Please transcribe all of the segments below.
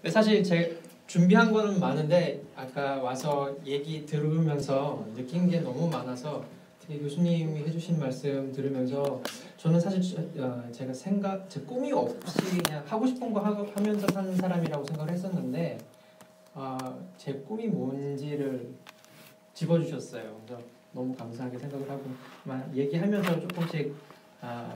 사실 제 준비한 거는 많은데 아까 와서 얘기 들으면서 느낀 게 너무 많아서 특히 교수님이 해주신 말씀 들으면서 저는 사실 제가 제 꿈이 없이 그냥 하고 싶은 거 하면서 사는 사람이라고 생각을 했었는데 제 꿈이 뭔지를 짚어주셨어요. 그래서 너무 감사하게 생각을 하고 얘기하면서 조금씩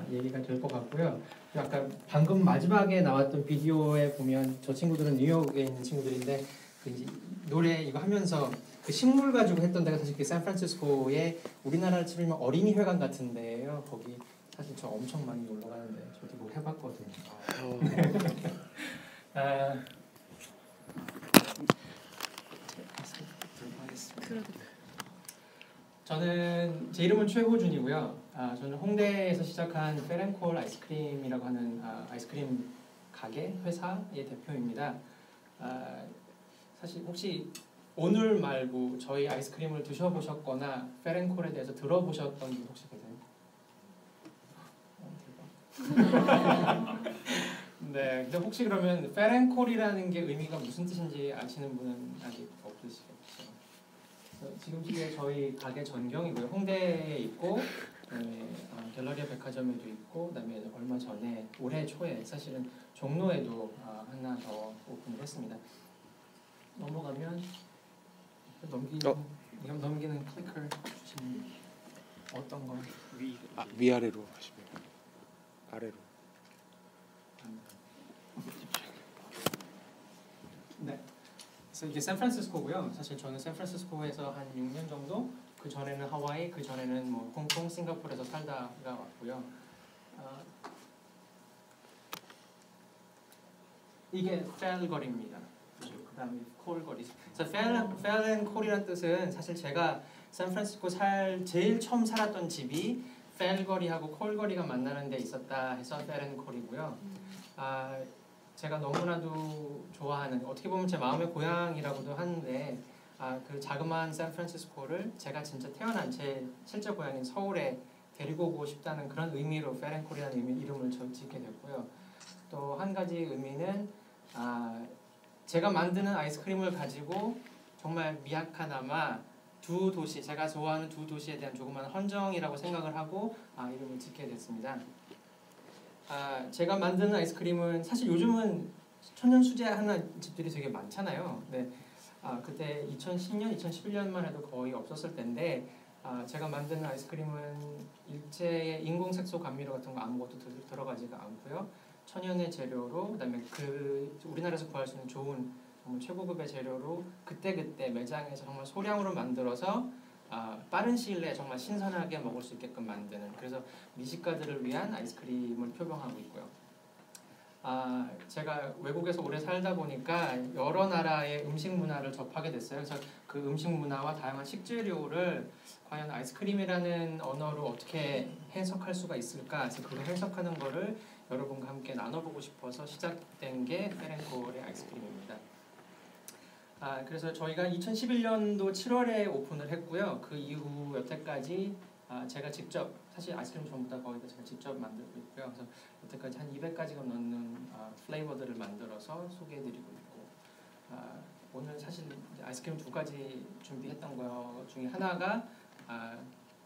얘기가 될 것 같고요. 아까 방금 마지막에 나왔던 비디오에 보면 저 친구들은 뉴욕에 있는 친구들인데 그 이제 노래 이거 하면서 그 식물 가지고 했던 데가 사실 그 샌프란시스코의 우리나라로 치면 어린이 회관 같은 데예요. 거기 사실 저 엄청 많이 놀러 가는데 저도 뭐 해봤거든요. 저는 제 이름은 최호준이고요. 저는 홍대에서 시작한 페렌콜 아이스크림이라고 하는 아이스크림 가게 회사의 대표입니다. 사실 혹시 오늘 말고 저희 아이스크림을 드셔보셨거나 페렌콜에 대해서 들어보셨던 분 혹시 계세요? 네, 근데 혹시 그러면 페렌콜이라는 게 의미가 무슨 뜻인지 아시는 분은 아직 없으시겠죠? 지금 시기에 저희 가게 전경이고요. 홍대에 있고, 그다음에 갤러리아 백화점에도 있고, 그다음에 얼마 전에 올해 초에 사실은 종로에도 하나 더 오픈을 했습니다. 넘어가면 넘기는 클릭을 주시면 어떤 거? 위아래로 하시면 아래로. 네. 그래서 이게 샌프란시스코고요. 사실 저는 샌프란시스코에서 한 6년 정도, 그 전에는 하와이, 그 전에는 뭐 홍콩, 싱가포르에서 살다가 왔고요. 이게 펠거리입니다. 그다음에 콜거리. 그래서 펠앤콜이라는 뜻은 사실 제가 샌프란시스코 제일 처음 살았던 집이 펠거리하고 콜거리가 만나는 데 있었다 해서 펠앤콜이고요. 제가 너무나도 좋아하는, 어떻게 보면 제 마음의 고향이라고도 하는데 그 자그마한 샌프란시스코를 제가 진짜 태어난 제 실제 고향인 서울에 데리고 오고 싶다는 그런 의미로 펠앤콜이라는 이름을 짓게 됐고요. 또 한 가지 의미는 제가 만드는 아이스크림을 가지고 정말 미약하나마 두 도시, 제가 좋아하는 두 도시에 대한 조그만 헌정이라고 생각을 하고 이름을 짓게 됐습니다. 제가 만드는 아이스크림은 사실 요즘은 천연 수제하는 집들이 되게 많잖아요. 네. 그때 2010년, 2011년만 해도 거의 없었을 텐데 제가 만드는 아이스크림은 일체의 인공 색소 감미료 같은 거 아무것도 들어가지가 않고요. 천연의 재료로, 그다음에 우리나라에서 구할 수 있는 좋은 정말 최고급의 재료로 그때그때 매장에서 정말 소량으로 만들어서 빠른 시일 내에 정말 신선하게 먹을 수 있게끔 만드는, 그래서 미식가들을 위한 아이스크림을 표방하고 있고요. 제가 외국에서 오래 살다 보니까 여러 나라의 음식 문화를 접하게 됐어요. 그래서 그 음식 문화와 다양한 식재료를 과연 아이스크림이라는 언어로 어떻게 해석할 수가 있을까, 그래서 그걸 해석하는 거를 여러분과 함께 나눠보고 싶어서 시작된 게 페렌콜의 아이스크림입니다. 그래서 저희가 2011년도 7월에 오픈을 했고요. 그 이후 여태까지 제가 직접, 사실 아이스크림 전부 다 거의 다 제가 직접 만들고 있고요. 그래서 여태까지 한 200가지가 넘는 플레이버들을 만들어서 소개해드리고 있고, 오늘 사실 아이스크림 2가지 준비했던 거 중에 하나가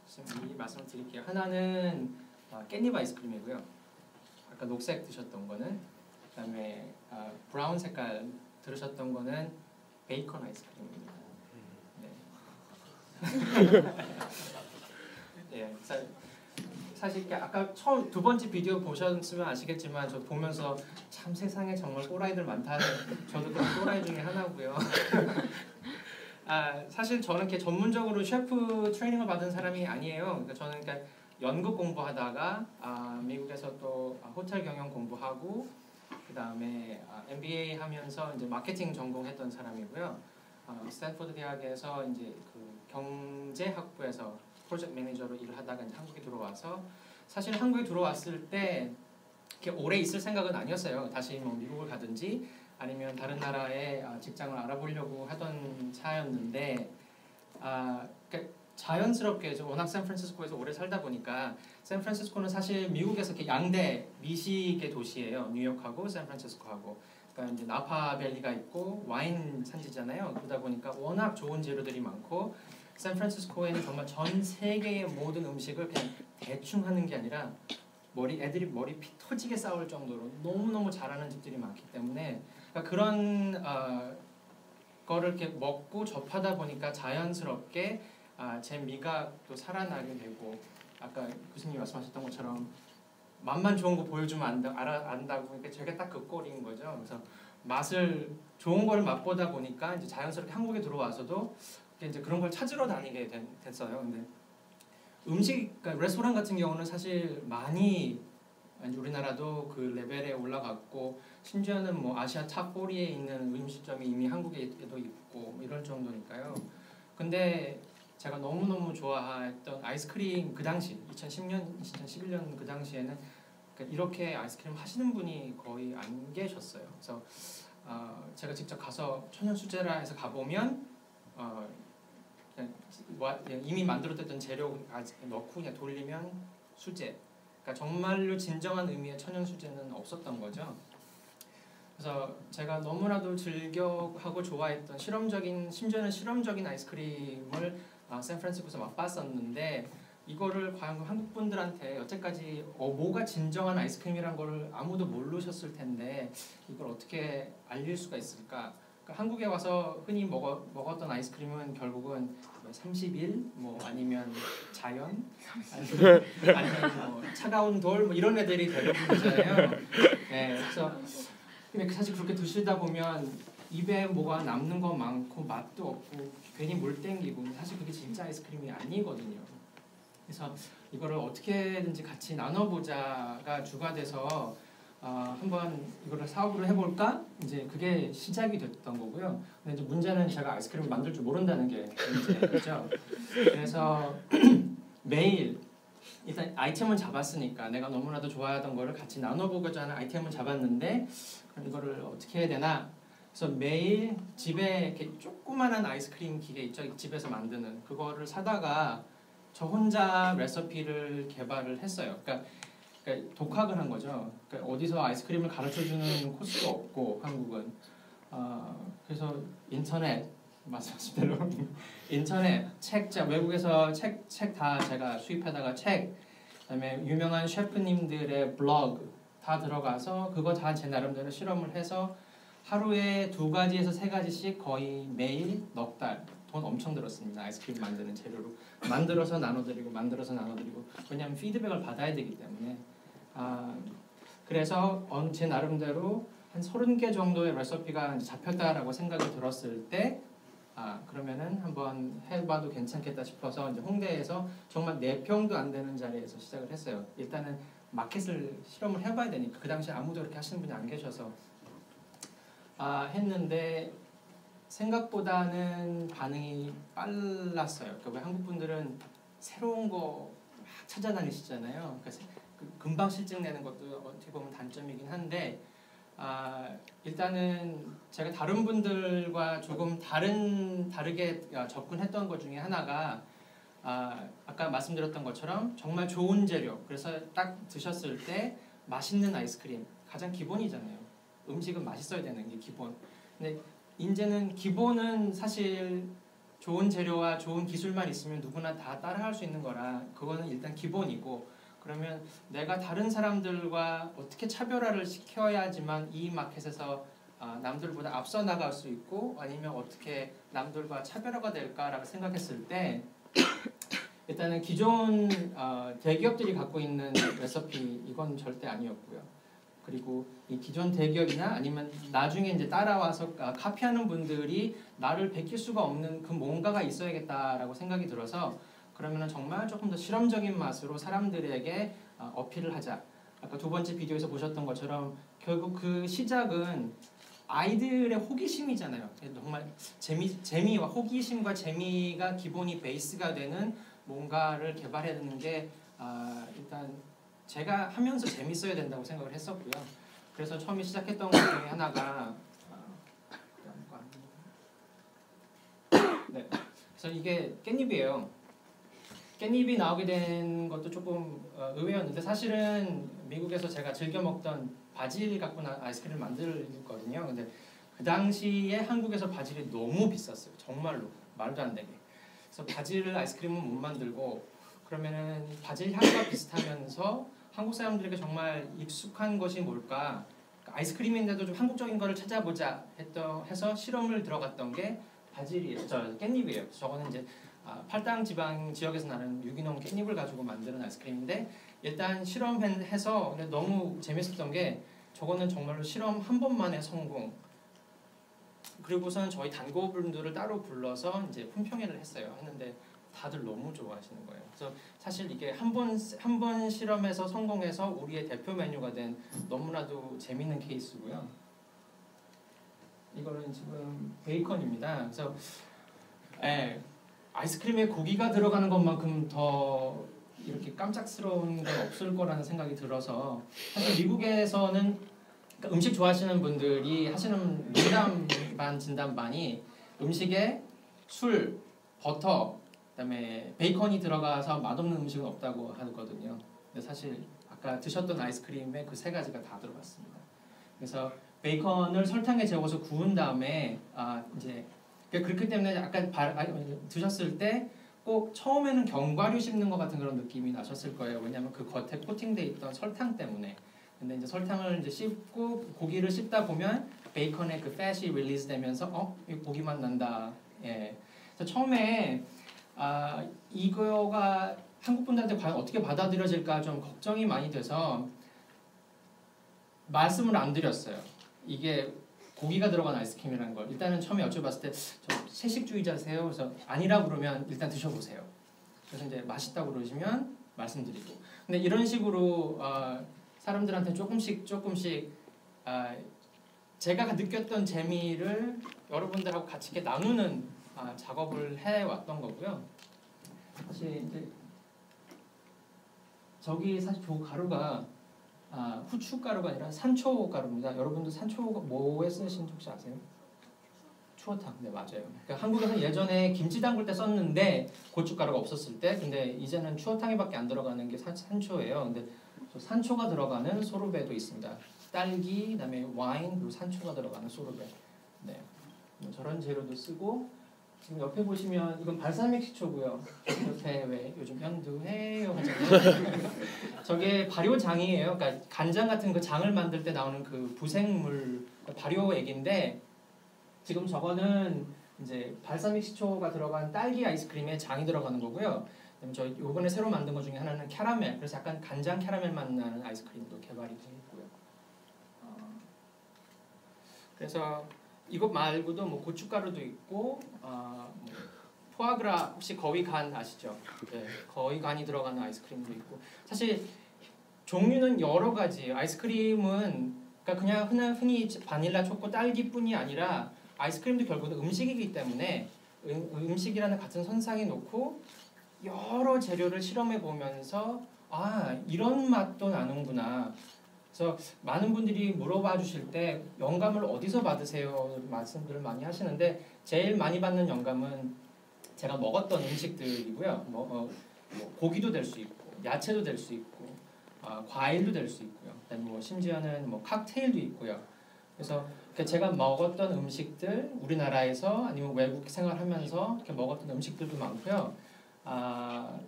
지금 이 말씀을 드릴게요. 하나는 깻잎 아이스크림이고요. 아까 녹색 드셨던 거는, 그다음에 브라운 색깔 들으셨던 거는 베이컨 아이스크림입니다. 네. 네, 사실 아까 처음 두 번째 비디오 보셨으면 아시겠지만 저 보면서 참 세상에 정말 또라이들 많다는, 저도 그런 또라이 중에 하나고요. 사실 저는 이렇게 전문적으로 셰프 트레이닝을 받은 사람이 아니에요. 그러니까 저는 연극 공부하다가 미국에서 또 호텔 경영 공부하고, 그 다음에 MBA 하면서 이제 마케팅 전공했던 사람이고요. 스탠포드 대학에서 이제 그 경제학부에서 프로젝트 매니저로 일을 하다가 이제 한국에 들어와서, 사실 한국에 들어왔을 때 이렇게 오래 있을 생각은 아니었어요. 다시 뭐 미국을 가든지 아니면 다른 나라에 직장을 알아보려고 하던 차였는데, 그러니까 자연스럽게 워낙 샌프란시스코에서 오래 살다 보니까, 샌프란시스코는 사실 미국에서 이렇게 양대 미식의 도시예요. 뉴욕하고 샌프란시스코하고. 그러니까 이제 나파밸리가 있고 와인 산지잖아요. 그러다 보니까 워낙 좋은 재료들이 많고 샌프란시스코에는 정말 전 세계의 모든 음식을 그냥 대충 하는 게 아니라 애들이 머리 피 터지게 싸울 정도로 너무너무 잘하는 집들이 많기 때문에 그러니까 그런 거를 이렇게 먹고 접하다 보니까 자연스럽게 제 미각도 살아나게 되고 아까 교수님이 말씀하셨던 것처럼 맛만 좋은 거 보여주면 안다고 그러니까 제가 딱 그 꼴인 거죠. 그래서 맛을 좋은 거를 맛보다 보니까 이제 자연스럽게 한국에 들어와서도 이제 그런 걸 찾으러 다니게 됐어요. 근데 그러니까 레스토랑 같은 경우는 사실 많이 우리나라도 그 레벨에 올라갔고 심지어는 뭐 아시아 탑 40에 있는 음식점이 이미 한국에도 있고 뭐 이럴 정도니까요. 근데 제가 너무너무 좋아했던 아이스크림 그 당시 2010년, 2011년 그 당시에는 그러니까 이렇게 아이스크림 하시는 분이 거의 안 계셨어요. 그래서 제가 직접 가서 천연수제라 해서 가보면 그냥 이미 만들어뒀던 재료 넣고 그냥 돌리면 수제. 그러니까 정말로 진정한 의미의 천연수제는 없었던 거죠. 그래서 제가 너무나도 즐겨하고 좋아했던 심지어는 실험적인 아이스크림을 샌프란시스코에서 맛봤었는데 이거를 과연 한국 분들한테 여태까지 뭐가 진정한 아이스크림이란 걸 아무도 모르셨을 텐데 이걸 어떻게 알릴 수가 있을까? 그러니까 한국에 와서 흔히 먹었던 아이스크림은 결국은 30일 뭐 아니면 자연 아니면 뭐 차가운 돌 뭐 이런 애들이 대부분이잖아요. 네, 그래서 근데 사실 그렇게 드시다 보면 입에 뭐가 남는 거 많고 맛도 없고 괜히 물 땡기고 사실 그게 진짜 아이스크림이 아니거든요. 그래서 이거를 어떻게든지 같이 나눠보자가 주가 돼서 한번 이거를 사업으로 해볼까? 이제 그게 시작이 됐던 거고요. 근데 이제 문제는 제가 아이스크림을 만들 줄 모른다는 게 문제죠. 그래서 매일 일단 아이템은 잡았으니까 내가 너무나도 좋아하던 거를 같이 나눠보고자 하는 아이템은 잡았는데 그럼 이거를 어떻게 해야 되나? 그래서 매일 집에 이렇게 조그만한 아이스크림 기계 있죠. 집에서 만드는 그거를 사다가 저 혼자 레시피를 개발을 했어요. 그러니까 독학을 한 거죠. 그러니까 어디서 아이스크림을 가르쳐주는 코스도 없고 한국은 그래서 인터넷 말씀하신 대로 인터넷 외국에서 책 다 제가 수입하다가 그다음에 유명한 셰프님들의 블로그 다 들어가서 그거 다 제 나름대로 실험을 해서 하루에 2가지에서 3가지씩 거의 매일 넉 달 돈 엄청 들었습니다. 아이스크림 만드는 재료로 만들어서 나눠드리고 왜냐하면 피드백을 받아야 되기 때문에 그래서 제 나름대로 한 30개 정도의 레시피가 잡혔다라고 생각이 들었을 때 그러면은 한번 해봐도 괜찮겠다 싶어서 이제 홍대에서 정말 4평도 안 되는 자리에서 시작을 했어요. 일단은 마켓을 실험을 해봐야 되니까 그 당시에 아무도 그렇게 하시는 분이 안 계셔서 했는데 생각보다는 반응이 빨랐어요. 그러니까 왜 한국 분들은 새로운 거 막 찾아다니시잖아요. 그러니까 금방 실증 내는 것도 어떻게 보면 단점이긴 한데 일단은 제가 다른 분들과 조금 다르게 접근했던 것 중에 하나가 아까 말씀드렸던 것처럼 정말 좋은 재료 그래서 딱 드셨을 때 맛있는 아이스크림 가장 기본이잖아요. 음식은 맛있어야 되는 게 기본. 근데 이제는 기본은 사실 좋은 재료와 좋은 기술만 있으면 누구나 다 따라할 수 있는 거라 그거는 일단 기본이고 그러면 내가 다른 사람들과 어떻게 차별화를 시켜야지만 이 마켓에서 남들보다 앞서 나갈 수 있고 아니면 어떻게 남들과 차별화가 될까라고 생각했을 때 일단은 기존 대기업들이 갖고 있는 레시피 이건 절대 아니었고요. 그리고 이 기존 대기업이나 아니면 나중에 이제 따라와서 카피하는 분들이 나를 베낄 수가 없는 그 뭔가가 있어야겠다라고 생각이 들어서 그러면은 정말 조금 더 실험적인 맛으로 사람들에게 어필을 하자. 아까 2번째 비디오에서 보셨던 것처럼 결국 그 시작은 아이들의 호기심이잖아요. 정말 재미와 호기심과 재미가 기본이 베이스가 되는 뭔가를 개발해야 되는 게 일단 제가 하면서 재밌어야 된다고 생각을 했었고요. 그래서 처음에 시작했던 것 중에 하나가 네. 그래서 이게 깻잎이에요. 깻잎이 나오게 된 것도 조금 의외였는데 사실은 미국에서 제가 즐겨 먹던 바질 갖고 아이스크림을 만들거든요. 근데 그 당시에 한국에서 바질이 너무 비쌌어요. 정말로 말도 안 되게. 그래서 바질 아이스크림은 못 만들고 그러면은 바질 향과 비슷하면서 한국 사람들에게 정말 익숙한 것이 뭘까? 아이스크림인데도 좀 한국적인 거를 찾아보자 해서 실험을 들어갔던 게 바질이에요. 깻잎이에요. 저거는 이제 팔당 지방 지역에서 나는 유기농 깻잎을 가지고 만드는 아이스크림인데 일단 실험해서 너무 재밌었던 게 저거는 정말로 실험 한 번만에 성공. 그리고선 저희 단골분들을 따로 불러서 이제 품평회를 했는데 다들 너무 좋아하시는 거예요. 그래서 사실 이게 한 번 실험해서 성공해서 우리의 대표 메뉴가 된 너무나도 재밌는 케이스고요. 이거는 지금 베이컨입니다. 그래서 아이스크림에 고기가 들어가는 것만큼 더 이렇게 깜짝스러운 건 없을 거라는 생각이 들어서 사실 미국에서는 음식 좋아하시는 분들이 하시는 농담 반 진담 반이 음식에 술, 버터, 그다음에 베이컨이 들어가서 맛없는 음식은 없다고 하거든요. 근데 사실 아까 드셨던 아이스크림에 그 세 가지가 다 들어갔습니다. 그래서 베이컨을 설탕에 재워서 구운 다음에 이제 그렇기 때문에 약간 드셨을 때 꼭 처음에는 견과류 씹는 것 같은 그런 느낌이 나셨을 거예요. 왜냐하면 그 겉에 코팅돼 있던 설탕 때문에. 근데 이제 설탕을 이제 씹고 고기를 씹다 보면 베이컨의 그 팻이 릴리즈 되면서 이 고기 맛 난다. 예. 그래서 처음에 이거가 한국 분들한테 과연 어떻게 받아들여질까 좀 걱정이 많이 돼서 말씀을 안 드렸어요. 이게 고기가 들어간 아이스크림이라는 걸. 일단은 처음에 여쭤봤을 때 저 채식주의자세요? 그래서 아니라 그러면 일단 드셔보세요. 그래서 이제 맛있다고 그러시면 말씀드리고. 근데 이런 식으로 사람들한테 조금씩 제가 느꼈던 재미를 여러분들하고 같이 이렇게 나누는 작업을 해왔던 거고요. 사실 이제 저기 사실 저 가루가 후추 가루가 아니라 산초 가루입니다. 여러분도 산초 뭐에 쓰시는지 혹시 아세요? 추어탕. 네, 맞아요. 그러니까 한국에서는 예전에 김치 담글 때 썼는데 고춧가루가 없었을 때, 근데 이제는 추어탕에밖에 안 들어가는 게 산초예요. 근데 산초가 들어가는 소르베도 있습니다. 딸기, 그다음에 와인, 그리고 산초가 들어가는 소르베. 네, 저런 재료도 쓰고 지금 옆에 보시면 이건 발사믹 식초고요. 옆에 왜 요즘 연두해요 하잖아요. 저게 발효장이에요. 그러니까 간장 같은 그 장을 만들 때 나오는 그 부생물 발효액인데 지금 저거는 이제 발사믹 식초가 들어간 딸기 아이스크림에 장이 들어가는 거고요. 저 이번에 새로 만든 것 중에 하나는 캐러멜. 그래서 약간 간장 캐러멜 맛 나는 아이스크림도 개발이 되어 있고요. 그래서 이것 말고도 뭐 고춧가루도 있고 포아그라 혹시 거위간 아시죠? 네, 거위간이 들어가는 아이스크림도 있고 사실 종류는 여러 가지예요. 아이스크림은 그러니까 그냥 흔히 바닐라, 초코, 딸기뿐이 아니라 아이스크림도 결국은 음식이기 때문에 음식이라는 같은 선상에 놓고 여러 재료를 실험해 보면서 이런 맛도 나는구나. 그래서 많은 분들이 물어봐 주실 때 영감을 어디서 받으세요? 말씀들을 많이 하시는데 제일 많이 받는 영감은 제가 먹었던 음식들이고요. 고기도 될 수 있고 야채도 될 수 있고 과일도 될 수 있고요. 그다음에 심지어는 칵테일도 있고요. 그래서 제가 먹었던 음식들 우리나라에서 아니면 외국 생활하면서 이렇게 먹었던 음식들도 많고요.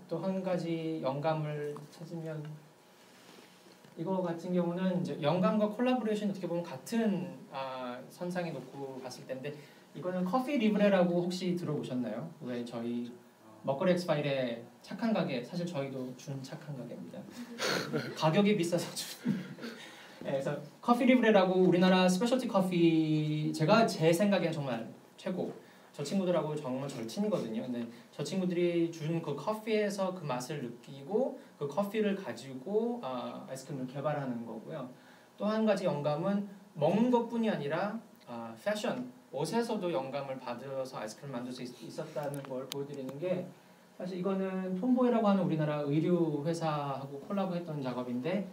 또 한 가지 영감을 찾으면 이거 같은 경우는 이제 영감과 콜라보레이션 어떻게 보면 같은 선상에 놓고 봤을 텐데 이거는 커피 리브레라고 혹시 들어보셨나요? 왜 저희 먹거리 엑스파일의 착한 가게 사실 저희도 준 착한 가게입니다. 가격이 비싸서 준. 네, 그래서 커피 리브레라고 우리나라 스페셜티 커피 제가 제 생각엔 정말 최고. 저 친구들하고 정말 절친이거든요. 근데 저 친구들이 준 그 커피에서 그 맛을 느끼고 그 커피를 가지고 아이스크림을 개발하는 거고요. 또 한 가지 영감은 먹는 것뿐이 아니라 패션, 옷에서도 영감을 받아서 아이스크림 만들 수 있었다는 걸 보여드리는 게 사실 이거는 톰보이라고 하는 우리나라 의류 회사하고 콜라보했던 작업인데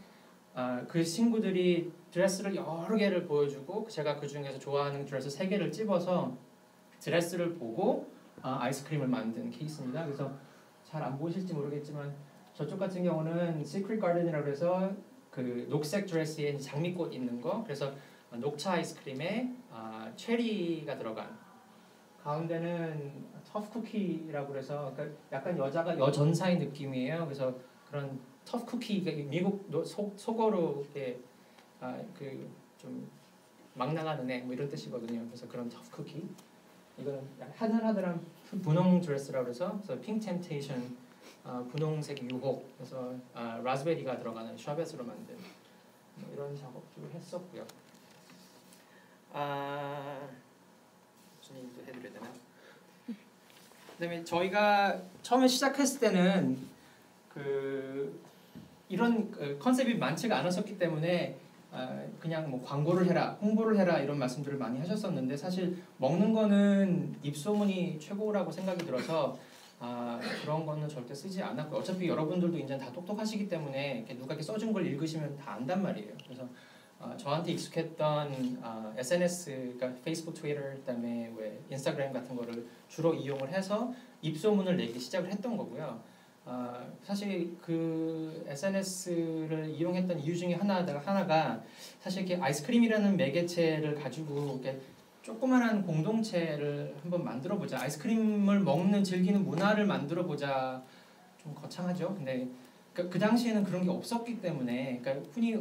그 친구들이 드레스를 여러 개를 보여주고 제가 그 중에서 좋아하는 드레스 3개를 찝어서 드레스를 보고 아이스크림을 만든 케이스입니다. 그래서 잘 안 보이실지 모르겠지만 저쪽 같은 경우는 시크릿 가든이라고 해서 그 그 녹색 드레스에 장미꽃 있는 거. 그래서 녹차 아이스크림에 체리가 들어간. 가운데는 터프 쿠키라고 그래서 그러니까 약간 여자가 여전사의 느낌이에요. 그래서 그런 터프 쿠키 미국 속어로 이렇게 그좀 막 나가는 애 뭐 이런 뜻이거든요. 그래서 그런 터프 쿠키. 이거는 하늘하늘한 분홍 드레스라고 그래서 핑크 템테이션 분홍색 유혹. 그래서 라즈베리가 들어가는 샤벳으로 만든 뭐 이런 작업도 했었고요. 무슨 얘기도 해드려야 되나? 그다음에 저희가 처음에 시작했을 때는 이런 컨셉이 많지가 않았었기 때문에 그냥 뭐 광고를 해라, 홍보를 해라 이런 말씀들을 많이 하셨었는데 사실 먹는 거는 입소문이 최고라고 생각이 들어서 그런 거는 절대 쓰지 않았고 어차피 여러분들도 이제 다 똑똑하시기 때문에 이렇게 누가 이렇게 써준 걸 읽으시면 다 안단 말이에요. 그래서 저한테 익숙했던 SNS, 그러니까 페이스북, 트위터, 그다음에 왜 인스타그램 같은 거를 주로 이용을 해서 입소문을 내기 시작을 했던 거고요. 사실 그 SNS를 이용했던 이유 중에 하나가 사실 이렇게 아이스크림이라는 매개체를 가지고 이렇게 조그만한 공동체를 한번 만들어보자. 아이스크림을 먹는 즐기는 문화를 만들어보자. 좀 거창하죠. 근데 그 당시에는 그런 게 없었기 때문에, 그러니까 흔히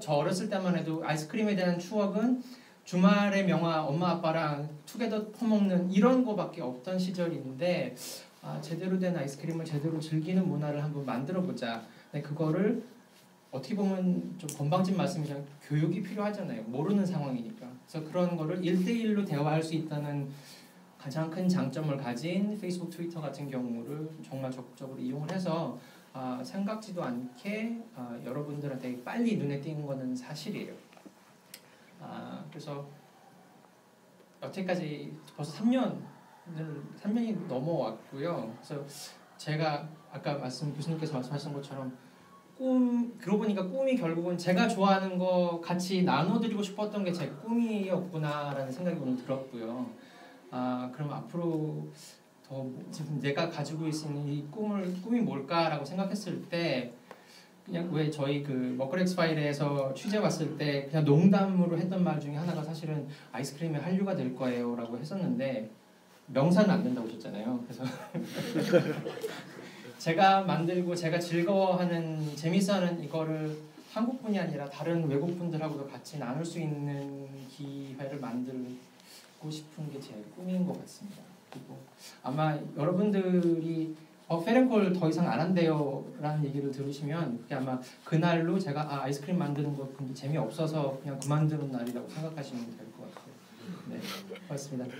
저 어렸을 때만 해도 아이스크림에 대한 추억은 주말에 명화 엄마 아빠랑 투게더 퍼먹는 이런 거밖에 없던 시절인데 제대로 된 아이스크림을 제대로 즐기는 문화를 한번 만들어보자. 근데 그거를 어떻게 보면 좀 건방진 말씀이지만 교육이 필요하잖아요. 모르는 상황이니까. 그래서 그런 거를 1대1로 대화할 수 있다는 가장 큰 장점을 가진 페이스북, 트위터 같은 경우를 정말 적극적으로 이용을 해서 생각지도 않게 여러분들한테 빨리 눈에 띄는 거는 사실이에요. 그래서 여태까지 벌써 3년이 넘어왔고요. 그래서 제가 아까 교수님께서 말씀하신 것처럼 그러고 보니까 꿈이 결국은 제가 좋아하는 거 같이 나눠드리고 싶었던 게 제 꿈이었구나라는 생각이 오늘 들었고요. 그럼 앞으로 지금 내가 가지고 있는 이 꿈이 뭘까라고 생각했을 때 그냥 왜 저희 그 먹거리 파일에서 취재 왔을 때 그냥 농담으로 했던 말 중에 하나가 사실은 아이스크림의 한류가 될 거예요라고 했었는데 명사는 안 된다고 하셨잖아요. 그래서 제가 만들고 제가 즐거워하는 재밌어하는 이거를 한국뿐이 아니라 다른 외국분들하고도 같이 나눌 수 있는 기회를 만들고 싶은 게 제 꿈인 것 같습니다. 그리고 아마 여러분들이 페렌콜 더 이상 안 한대요 라는 얘기를 들으시면 그게 아마 그날로 제가 아이스크림 만드는 거 재미없어서 그냥 그만두는 날이라고 생각하시면 될 것 같아요. 네, 고맙습니다.